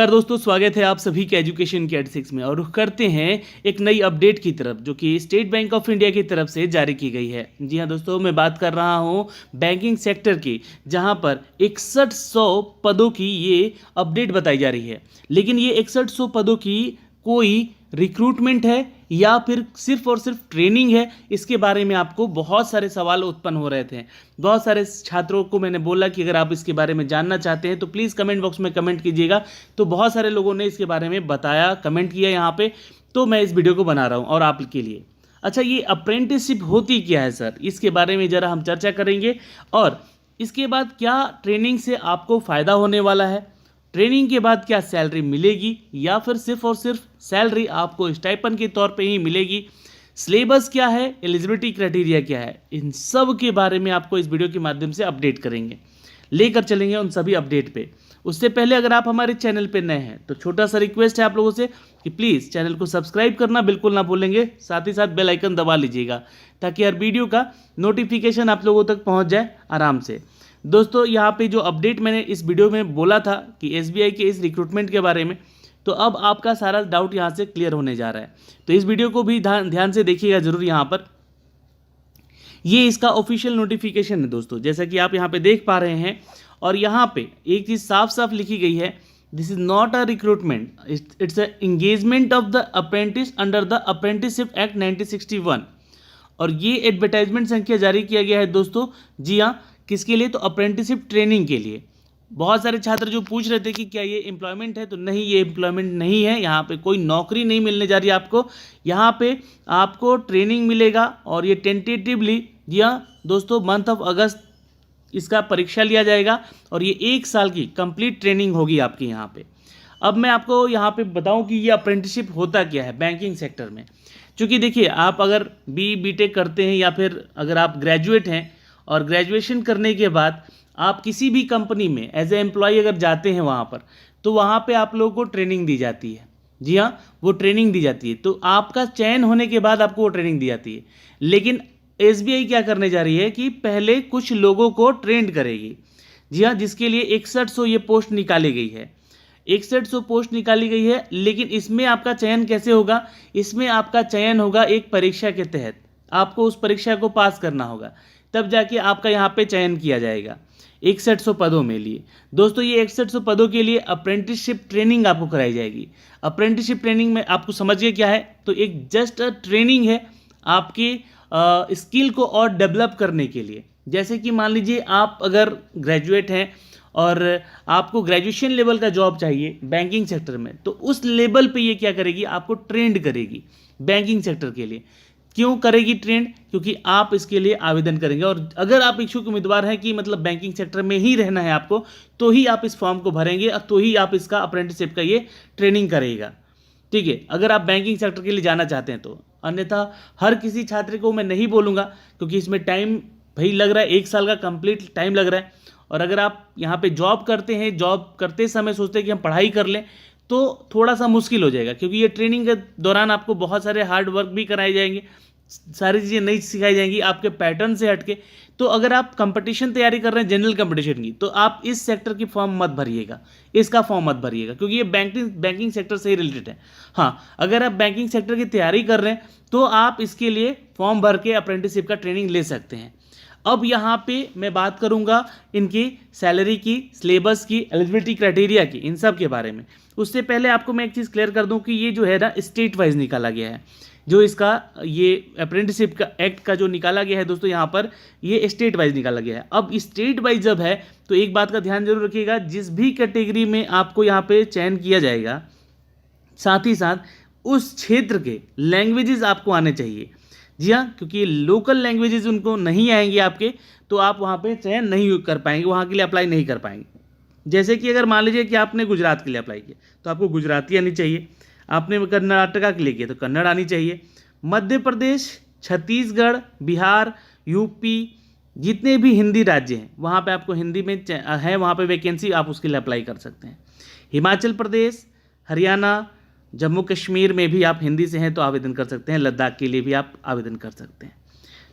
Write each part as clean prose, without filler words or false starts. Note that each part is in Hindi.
नमस्कार दोस्तों, स्वागत है आप सभी के एजुकेशन के 86 में। और रुख करते हैं एक नई अपडेट की तरफ जो कि स्टेट बैंक ऑफ इंडिया की तरफ से जारी की गई है। जी हाँ दोस्तों, मैं बात कर रहा हूँ बैंकिंग सेक्टर की, जहाँ पर 6100 पदों की ये अपडेट बताई जा रही है। लेकिन ये 6100 पदों की कोई रिक्रूटमेंट है या फिर सिर्फ और सिर्फ ट्रेनिंग है, इसके बारे में आपको बहुत सारे सवाल उत्पन्न हो रहे थे। बहुत सारे छात्रों को मैंने बोला कि अगर आप इसके बारे में जानना चाहते हैं तो प्लीज़ कमेंट बॉक्स में कमेंट कीजिएगा। तो बहुत सारे लोगों ने इसके बारे में बताया, कमेंट किया यहाँ पे, तो मैं इस वीडियो को बना रहा हूँ और आपके लिए। अच्छा, ये अप्रेंटिसशिप होती क्या है सर, इसके बारे में ज़रा हम चर्चा करेंगे। और इसके बाद क्या ट्रेनिंग से आपको फ़ायदा होने वाला है, ट्रेनिंग के बाद क्या सैलरी मिलेगी या फिर सिर्फ और सिर्फ सैलरी आपको स्टाइपेंड के तौर पे ही मिलेगी, सिलेबस क्या है, एलिजिबिलिटी क्राइटेरिया क्या है, इन सब के बारे में आपको इस वीडियो के माध्यम से अपडेट करेंगे, लेकर चलेंगे उन सभी अपडेट पे। उससे पहले अगर आप हमारे चैनल पे नए हैं तो छोटा सा रिक्वेस्ट है आप लोगों से कि प्लीज़ चैनल को सब्सक्राइब करना बिल्कुल ना भूलेंगे, साथ ही साथ बेल आइकन दबा लीजिएगा ताकि हर वीडियो का नोटिफिकेशन आप लोगों तक पहुँच जाए आराम से। दोस्तों, यहाँ पे जो अपडेट मैंने इस वीडियो में बोला था कि एसबीआई के इस रिक्रूटमेंट के बारे में, तो अब आपका सारा डाउट यहाँ से क्लियर होने जा रहा है। तो इस वीडियो को भी ध्यान से देखिएगा ज़रूर। यहाँ पर ये इसका ऑफिशियल नोटिफिकेशन है दोस्तों, जैसा कि आप यहाँ पे देख पा रहे हैं। और यहाँ पे एक चीज़ साफ साफ लिखी गई है, this is not a recruitment, it's a engagement of the apprentice under the apprenticeship act 1961। और ये एडवर्टाइजमेंट संख्या जारी किया गया है दोस्तों। जी हाँ, किसके लिए? तो अप्रेंटिसशिप ट्रेनिंग के लिए। बहुत सारे छात्र जो पूछ रहे थे कि क्या ये एम्प्लॉयमेंट है, तो नहीं, ये एम्प्लॉयमेंट नहीं है। यहाँ पे कोई नौकरी नहीं मिलने जा रही है आपको, यहाँ पे आपको ट्रेनिंग मिलेगा। और ये टेंटेटिवली, जी हाँ दोस्तों, मंथ ऑफ अगस्त इसका परीक्षा लिया जाएगा और ये 1 साल की कंप्लीट ट्रेनिंग होगी आपकी यहाँ पे। अब मैं आपको यहाँ पे बताऊँ कि ये अप्रेंटिसशिप होता क्या है बैंकिंग सेक्टर में। क्योंकि देखिए, आप अगर बीटेक करते हैं या फिर अगर आप ग्रेजुएट हैं और ग्रेजुएशन करने के बाद आप किसी भी कंपनी में एज ए एम्प्लॉय अगर जाते हैं वहाँ पर, तो वहाँ पे आप लोगों को ट्रेनिंग दी जाती है। जी हाँ, वो ट्रेनिंग दी जाती है। तो आपका चयन होने के बाद आपको वो ट्रेनिंग दी जाती है। लेकिन एसबीआई क्या करने जा रही है कि पहले कुछ लोगों को ट्रेंड करेगी। जी हाँ, जिसके लिए 6100 ये पोस्ट निकाली गई है। 6100 पोस्ट निकाली गई है। लेकिन इसमें आपका चयन कैसे होगा? इसमें आपका चयन होगा एक परीक्षा के तहत। आपको उस परीक्षा को पास करना होगा, तब जाके आपका यहाँ पे चयन किया जाएगा 6100 पदों में लिए। दोस्तों, ये 6100 पदों के लिए अप्रेंटिसशिप ट्रेनिंग आपको कराई जाएगी। अप्रेंटिसशिप ट्रेनिंग में आपको समझिए क्या है, तो एक जस्ट ट्रेनिंग है आपकी स्किल को और डेवलप करने के लिए। जैसे कि मान लीजिए आप अगर ग्रेजुएट हैं और आपको ग्रेजुएशन लेवल का जॉब चाहिए बैंकिंग सेक्टर में, तो उस लेवल पे ये क्या करेगी, आपको ट्रेंड करेगी बैंकिंग सेक्टर के लिए। क्यों करेगी ट्रेंड? क्योंकि आप इसके लिए आवेदन करेंगे। और अगर आप इच्छुक उम्मीदवार हैं कि मतलब बैंकिंग सेक्टर में ही रहना है आपको, तो ही आप इस फॉर्म को भरेंगे और तो ही आप इसका अप्रेंटिसशिप का ये ट्रेनिंग करेगा। ठीक है, अगर आप बैंकिंग सेक्टर के लिए जाना चाहते हैं तो। अन्यथा हर किसी छात्र को मैं नहीं बोलूँगा, क्योंकि इसमें टाइम भाई लग रहा है, 1 साल का कंप्लीट टाइम लग रहा है। और अगर आप यहाँ पे जॉब करते हैं, जॉब करते समय सोचते हैं कि हम पढ़ाई कर लें, तो थोड़ा सा मुश्किल हो जाएगा। क्योंकि ये ट्रेनिंग के दौरान आपको बहुत सारे हार्ड वर्क भी कराए जाएंगे, सारी चीज़ें नहीं सिखाई जाएंगी आपके पैटर्न से हटके। तो अगर आप कंपटीशन तैयारी कर रहे हैं जनरल कंपटीशन की, तो आप इस सेक्टर की फॉर्म मत भरिएगा, इसका फॉर्म मत भरिएगा, क्योंकि ये बैंकिंग सेक्टर से ही रिलेटेड है। हाँ, अगर आप बैंकिंग सेक्टर की तैयारी कर रहे हैं तो आप इसके लिए फॉर्म भर के अप्रेंटिसशिप का ट्रेनिंग ले सकते हैं। अब यहाँ पे मैं बात करूँगा इनकी सैलरी की, सिलेबस की, एलिजिबिलिटी क्राइटेरिया की, इन सब के बारे में। उससे पहले आपको मैं एक चीज़ क्लियर कर दूँ कि ये जो है ना, स्टेट वाइज निकाला गया है। जो इसका ये अप्रेंटिसशिप का एक्ट का जो निकाला गया है दोस्तों, यहाँ पर ये स्टेट वाइज निकाला गया है। अब स्टेट वाइज जब है तो एक बात का ध्यान जरूर रखिएगा, जिस भी कैटेगरी में आपको यहाँ पे चयन किया जाएगा, साथ ही साथ उस क्षेत्र के लैंग्वेजेस आपको आने चाहिए। जी हाँ, क्योंकि लोकल लैंग्वेजेस उनको नहीं आएंगे आपके, तो आप वहाँ पे चयन नहीं कर पाएंगे, वहाँ के लिए अप्लाई नहीं कर पाएंगे। जैसे कि अगर मान लीजिए कि आपने गुजरात के लिए अप्लाई किया, तो आपको गुजराती आनी चाहिए। आपने कर्नाटका के लिए किया तो कन्नड़ आनी चाहिए। मध्य प्रदेश, छत्तीसगढ़, बिहार, यूपी, जितने भी हिंदी राज्य हैं वहाँ पे आपको हिंदी में है, वहाँ पे वैकेंसी, आप उसके लिए अप्लाई कर सकते हैं। हिमाचल प्रदेश, हरियाणा, जम्मू कश्मीर में भी आप हिंदी से हैं तो आवेदन कर सकते हैं। लद्दाख के लिए भी आप आवेदन कर सकते हैं।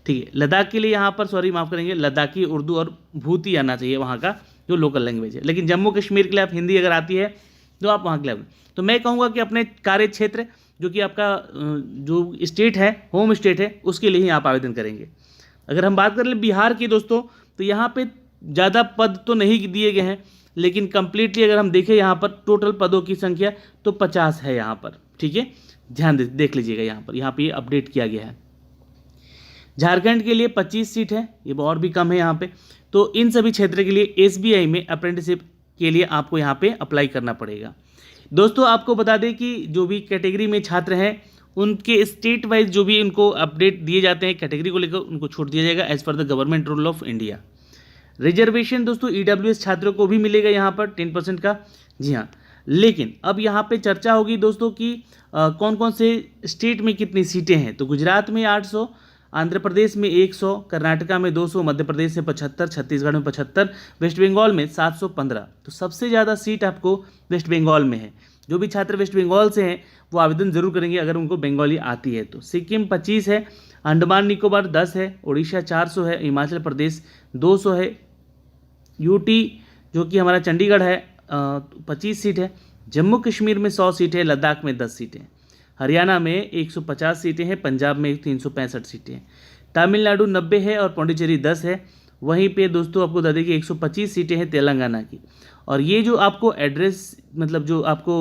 ठीक है, लद्दाख के लिए यहाँ पर सॉरी माफ़ करेंगे, लद्दाखी, उर्दू और भूती आना चाहिए वहाँ का जो लोकल लैंग्वेज है। लेकिन जम्मू कश्मीर के लिए आप हिंदी अगर आती है जो आप वहाँ के लेवल। तो मैं कहूँगा कि अपने कार्य क्षेत्र जो कि आपका जो स्टेट है, होम स्टेट है, उसके लिए ही आप आवेदन करेंगे। अगर हम बात कर ले बिहार की दोस्तों, तो यहाँ पे ज़्यादा पद तो नहीं दिए गए हैं, लेकिन कंप्लीटली अगर हम देखें यहाँ पर टोटल पदों की संख्या तो 50 है यहाँ पर। ठीक है, ध्यान देख लीजिएगा यहाँ पे ये अपडेट किया गया है। झारखंड के लिए 25 सीट है, ये और भी कम है यहाँ पे। तो इन सभी क्षेत्र के लिए एसबीआई में अप्रेंटिसशिप के लिए आपको यहाँ पे अप्लाई करना पड़ेगा। दोस्तों आपको बता दें कि जो भी कैटेगरी में छात्र हैं उनके स्टेट वाइज जो भी उनको अपडेट दिए जाते हैं कैटेगरी को लेकर, उनको छूट दिया जाएगा as per the government rule of India. Reservation दोस्तों ईडब्ल्यूएस छात्रों को भी मिलेगा यहाँ पर 10% का। जी हाँ, लेकिन अब यहाँ पे चर्चा होगी दोस्तों कि कौन कौन से स्टेट में कितनी सीटें हैं। तो गुजरात में 800, आंध्र प्रदेश में 100, कर्नाटका में 200, मध्य प्रदेश में 75, छत्तीसगढ़ में 75, वेस्ट बंगाल में 715। तो सबसे ज़्यादा सीट आपको वेस्ट बंगाल में है। जो भी छात्र वेस्ट बंगाल से हैं वो आवेदन जरूर करेंगे अगर उनको बंगाली आती है तो। सिक्किम 25 है, अंडमान निकोबार 10 है, उड़ीसा 400 है, हिमाचल प्रदेश 200 है, यूटी जो कि हमारा चंडीगढ़ है 25 सीट है, जम्मू कश्मीर में 100 सीट है, लद्दाख में 10 सीटें, हरियाणा में 150 सीटें हैं, पंजाब में 365 सीटें हैं, तमिलनाडु 90 है और पौंडीचेरी 10 है। वहीं पे दोस्तों आपको बता दें कि 125 सीटें हैं तेलंगाना की। और ये जो आपको एड्रेस मतलब जो आपको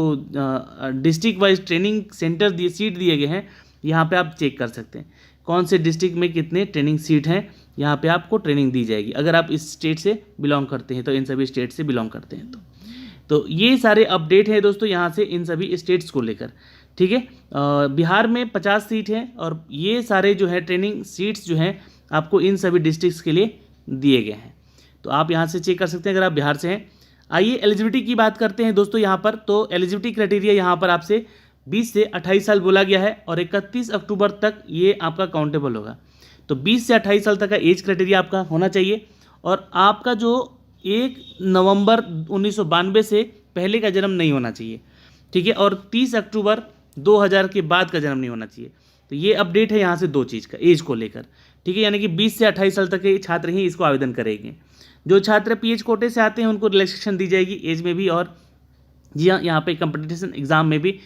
district wise training centre seat दिए गए हैं, यहाँ पे आप चेक कर सकते हैं कौन से डिस्ट्रिक्ट में कितने ट्रेनिंग सीट हैं, यहाँ पे आपको ट्रेनिंग दी जाएगी अगर आप इस स्टेट से बिलोंग करते हैं तो, इन सभी स्टेट से बिलोंग करते हैं तो ये सारे अपडेट हैं दोस्तों यहाँ से इन सभी स्टेट्स को लेकर। ठीक है, बिहार में 50 सीट है और ये सारे जो है ट्रेनिंग सीट्स जो हैं आपको इन सभी डिस्ट्रिक्ट्स के लिए दिए गए हैं। तो आप यहाँ से चेक कर सकते हैं अगर आप बिहार से हैं। आइए एलिजिबिलिटी की बात करते हैं दोस्तों यहाँ पर। तो एलिजिबिलिटी क्राइटेरिया यहाँ पर आपसे 20 से 28 साल बोला गया है और 31 अक्टूबर तक ये आपका काउंटेबल होगा। तो 20 से 28 साल तक का एज क्राइटेरिया आपका होना चाहिए और आपका जो 1 नवंबर 1992 से पहले का जन्म नहीं होना चाहिए। ठीक है, और 30 अक्टूबर 2000 के बाद का जन्म नहीं होना चाहिए। तो ये अपडेट है यहाँ से दो चीज़ का एज को लेकर। ठीक है, यानी कि 20 से 28 साल तक के छात्र ही इसको आवेदन करेंगे। जो छात्र पीएच कोटे से आते हैं उनको रिलैक्सेशन दी जाएगी एज में भी और जी हाँ यहाँ पे कंपटीशन एग्ज़ाम में भी।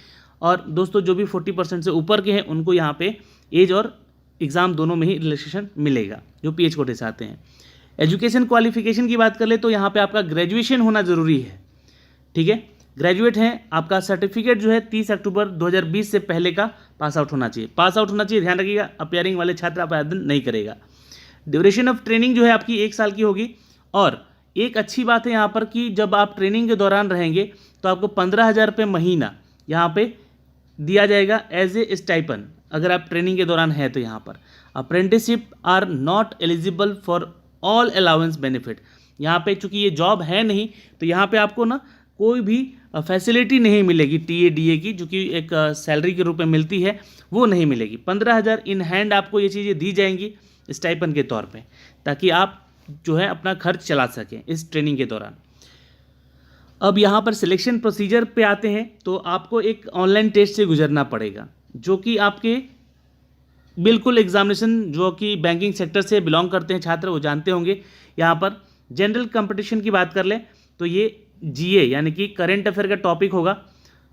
और दोस्तों जो भी 40% से ऊपर के हैं उनको यहाँ पे एज और एग्ज़ाम दोनों में ही रिलैक्सेशन मिलेगा जो पीएच कोटे से आते हैं। एजुकेशन क्वालिफिकेशन की बात कर ले तो यहाँ पे आपका ग्रेजुएशन होना ज़रूरी है। ठीक है, ग्रेजुएट हैं, आपका सर्टिफिकेट जो है 30 अक्टूबर 2020 से पहले का पास आउट होना चाहिए। पास आउट होना चाहिए, ध्यान रखिएगा, अपियरिंग वाले छात्र आप आवेदन नहीं करेगा। ड्यूरेशन ऑफ ट्रेनिंग जो है आपकी 1 साल की होगी। और एक अच्छी बात है यहाँ पर कि जब आप ट्रेनिंग के दौरान रहेंगे तो आपको 15,000 रुपये महीना यहाँ पे दिया जाएगा एज ए स्टाइपन अगर आप ट्रेनिंग के दौरान है तो। यहाँ पर apprenticeship are not eligible for all allowance benefit. यहाँ पे चूंकि ये जॉब है नहीं तो यहाँ पे आपको ना कोई भी फैसिलिटी नहीं मिलेगी टीए की, जो कि एक सैलरी के रूप में मिलती है, वो नहीं मिलेगी। 15,000 इन हैंड आपको ये चीज़ें दी जाएंगी स्टाइपन के तौर पे, ताकि आप जो है अपना खर्च चला सकें इस ट्रेनिंग के दौरान। अब यहाँ पर सिलेक्शन प्रोसीजर पे आते हैं तो आपको एक ऑनलाइन टेस्ट से गुजरना पड़ेगा जो कि आपके बिल्कुल एग्जामिनेशन जो कि बैंकिंग सेक्टर से बिलोंग करते हैं छात्र वो जानते होंगे। यहाँ पर जनरल कंपटीशन की बात कर लें तो ये जीए यानी कि करंट अफेयर का टॉपिक होगा।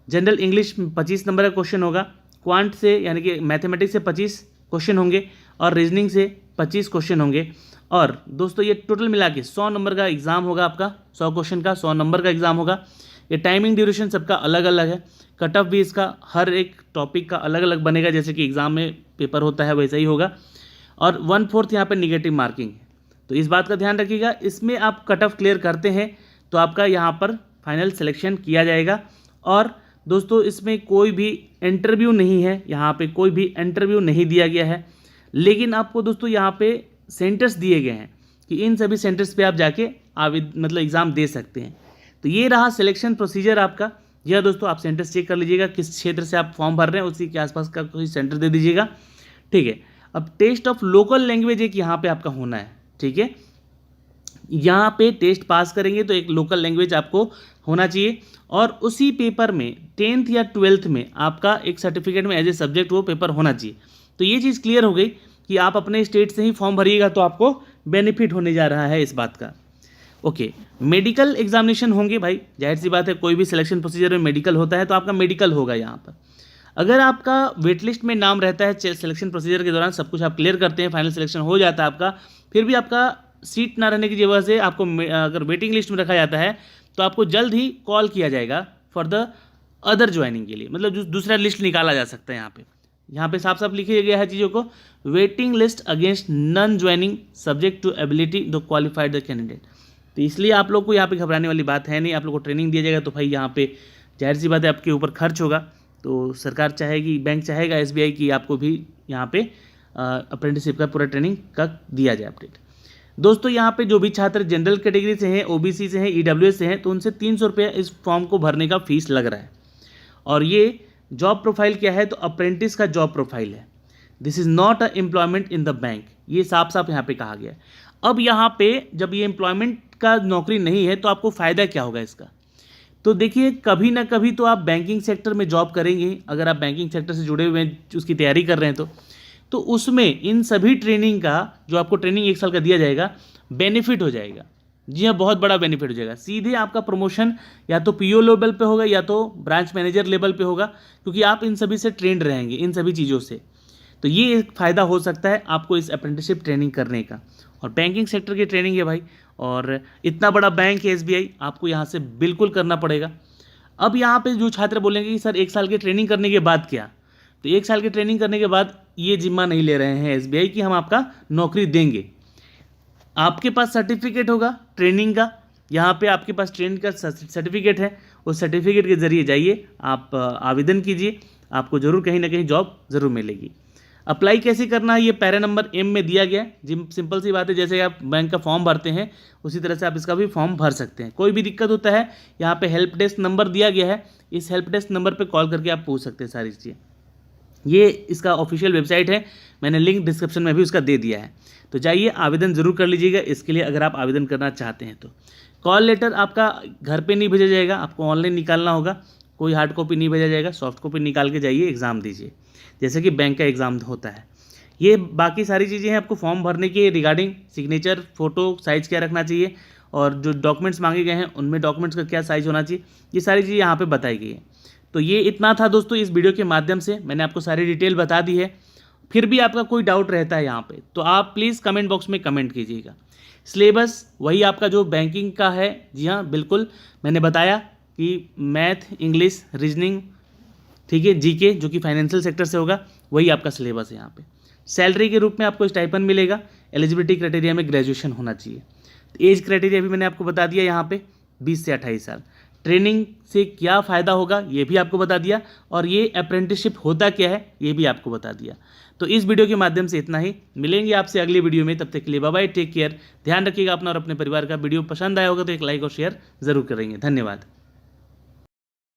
जनरल इंग्लिश 25 नंबर का क्वेश्चन होगा, क्वांट से यानी कि मैथमेटिक्स से 25 क्वेश्चन होंगे और रीजनिंग से 25 क्वेश्चन होंगे। और दोस्तों ये टोटल मिला के 100 नंबर का एग्ज़ाम होगा आपका, 100 क्वेश्चन का 100 नंबर का एग्ज़ाम होगा। ये टाइमिंग ड्यूरेशन सबका अलग अलग है, कट ऑफ भी इसका हर एक टॉपिक का अलग अलग बनेगा, जैसे कि एग्ज़ाम में पेपर होता है वैसा ही होगा। और 1/4 यहाँ पर निगेटिव मार्किंग है, तो इस बात का ध्यान रखिएगा। इसमें आप कट ऑफ क्लियर करते हैं तो आपका यहाँ पर फाइनल सिलेक्शन किया जाएगा। और दोस्तों इसमें कोई भी इंटरव्यू नहीं है, यहाँ पे कोई भी इंटरव्यू नहीं दिया गया है, लेकिन आपको दोस्तों यहाँ पे सेंटर्स दिए गए हैं कि इन सभी सेंटर्स पे आप जाके मतलब एग्ज़ाम दे सकते हैं। तो ये रहा सिलेक्शन प्रोसीजर आपका। यह दोस्तों आप सेंटर्स चेक कर लीजिएगा, किस क्षेत्र से आप फॉर्म भर रहे हैं उसी के आसपास का कोई सेंटर दे दीजिएगा। ठीक है, अब टेस्ट ऑफ लोकल लैंग्वेज एक यहाँ पे आपका होना है। ठीक है, यहाँ पे टेस्ट पास करेंगे तो एक लोकल लैंग्वेज आपको होना चाहिए और उसी पेपर में 10th या 12th में आपका एक सर्टिफिकेट में एज ए सब्जेक्ट वो पेपर होना चाहिए। तो ये चीज़ क्लियर हो गई कि आप अपने स्टेट से ही फॉर्म भरिएगा तो आपको बेनिफिट होने जा रहा है इस बात का। ओके, मेडिकल एग्जामिनेशन होंगे भाई, जाहिर सी बात है, कोई भी सिलेक्शन प्रोसीजर में मेडिकल होता है तो आपका मेडिकल होगा यहाँ पर। अगर आपका वेट लिस्ट में नाम रहता है सिलेक्शन प्रोसीजर के दौरान, सब कुछ आप क्लियर करते हैं, फाइनल सिलेक्शन हो जाता है आपका, फिर भी आपका सीट ना रहने की वजह से आपको अगर वेटिंग लिस्ट में रखा जाता है तो आपको जल्द ही कॉल किया जाएगा फॉर द अदर ज्वाइनिंग के लिए, मतलब जो दूसरा लिस्ट निकाला जा सकता है। यहाँ पे साफ साफ लिखा गया है चीज़ों को, waiting list against non joining subject to ability the qualified the candidate. तो इसलिए आप लोग को यहाँ पे घबराने वाली बात है नहीं, आप लोग को ट्रेनिंग दिया जाएगा तो भाई यहाँ पे जाहिर सी बात है आपके ऊपर खर्च होगा, तो सरकार चाहेगी, बैंक चाहेगा एसबीआई की आपको भी यहाँ पे अप्रेंटिसशिप का पूरा ट्रेनिंग का दिया जाए अपडेट। दोस्तों यहाँ पे जो भी छात्र जनरल कैटेगरी से हैं, ओबीसी से हैं, ईडब्ल्यूएस से हैं, तो उनसे 300 रुपये इस फॉर्म को भरने का फीस लग रहा है। और ये जॉब प्रोफाइल क्या है, तो अप्रेंटिस का जॉब प्रोफाइल है। This is not a employment in the bank, ये साफ साफ यहाँ पे कहा गया है। अब यहाँ पे जब ये एम्प्लॉयमेंट का नौकरी नहीं है तो आपको फ़ायदा क्या होगा इसका, तो देखिए कभी ना कभी तो आप बैंकिंग सेक्टर में जॉब करेंगे, अगर आप बैंकिंग सेक्टर से जुड़े हुए हैं, उसकी तैयारी कर रहे हैं तो उसमें इन सभी ट्रेनिंग का जो आपको ट्रेनिंग 1 साल का दिया जाएगा बेनिफिट हो जाएगा। जी हाँ, बहुत बड़ा बेनिफिट हो जाएगा। सीधे आपका प्रमोशन या तो पीओ लेवल पे होगा या तो ब्रांच मैनेजर लेवल पे होगा, क्योंकि आप इन सभी से ट्रेंड रहेंगे, इन सभी चीज़ों से। तो ये एक फ़ायदा हो सकता है आपको इस अप्रेंटिसशिप ट्रेनिंग करने का। और बैंकिंग सेक्टर की ट्रेनिंग है भाई, और इतना बड़ा बैंक है एसबीआई, आपको यहाँ से बिल्कुल करना पड़ेगा। अब यहाँ पे जो छात्र बोलेंगे कि सर 1 साल की ट्रेनिंग करने के बाद क्या, तो 1 साल की ट्रेनिंग करने के बाद ये जिम्मा नहीं ले रहे हैं एसबीआई कि हम आपका नौकरी देंगे। आपके पास सर्टिफिकेट होगा ट्रेनिंग का, यहाँ पे आपके पास ट्रेनिंग का सर्टिफिकेट है, उस सर्टिफिकेट के ज़रिए जाइए आप आवेदन कीजिए, आपको ज़रूर कहीं ना कहीं जॉब ज़रूर मिलेगी। अप्लाई कैसे करना है ये पैरा नंबर M में दिया गया है। जिम सिंपल सी बात है, जैसे आप बैंक का फॉर्म भरते हैं उसी तरह से आप इसका भी फॉर्म भर सकते हैं। कोई भी दिक्कत होता है यहाँ पे हेल्प डेस्क नंबर दिया गया है, इस हेल्प डेस्क नंबर पे कॉल करके आप पूछ सकते हैं सारी चीज़ें। ये इसका ऑफिशियल वेबसाइट है, मैंने लिंक डिस्क्रिप्शन में भी उसका दे दिया है, तो जाइए आवेदन ज़रूर कर लीजिएगा इसके लिए, अगर आप आवेदन करना चाहते हैं तो। कॉल लेटर आपका घर पे नहीं भेजा जाएगा, आपको ऑनलाइन निकालना होगा, कोई हार्ड कॉपी नहीं भेजा जाएगा, सॉफ्ट कॉपी निकाल के जाइए एग्ज़ाम दीजिए, जैसे कि बैंक का एग्ज़ाम होता है। ये बाकी सारी चीज़ें हैं आपको फॉर्म भरने के रिगार्डिंग, सिग्नेचर, फ़ोटो साइज़ क्या रखना चाहिए, और जो डॉक्यूमेंट्स मांगे गए हैं उनमें डॉक्यूमेंट्स का क्या साइज़ होना चाहिए, ये सारी चीज़ें यहाँ पे बताई गई है। तो ये इतना था दोस्तों, इस वीडियो के माध्यम से मैंने आपको सारी डिटेल बता दी है। फिर भी आपका कोई डाउट रहता है यहाँ पे तो आप प्लीज़ कमेंट बॉक्स में कमेंट कीजिएगा। सिलेबस वही आपका जो बैंकिंग का है, जी हाँ बिल्कुल, मैंने बताया कि मैथ, इंग्लिश, रीजनिंग, ठीक है, जीके जो कि फाइनेंशियल सेक्टर से होगा, वही आपका सिलेबस है यहाँ पे। सैलरी के रूप में आपको स्टाइपेंड मिलेगा, एलिजिबिलिटी क्राइटेरिया में ग्रेजुएशन होना चाहिए। एज क्राइटेरिया भी मैंने आपको बता दिया यहाँ पे, 20 से 28 साल। ट्रेनिंग से क्या फ़ायदा होगा ये भी आपको बता दिया, और ये अप्रेंटिसशिप होता क्या है ये भी आपको बता दिया। तो इस वीडियो के माध्यम से इतना ही, मिलेंगे आपसे अगली वीडियो में, तब तक के लिए बाय बाय, टेक केयर, ध्यान रखिएगा अपना और अपने परिवार का। वीडियो पसंद आया होगा तो एक लाइक और शेयर ज़रूर करेंगे। धन्यवाद।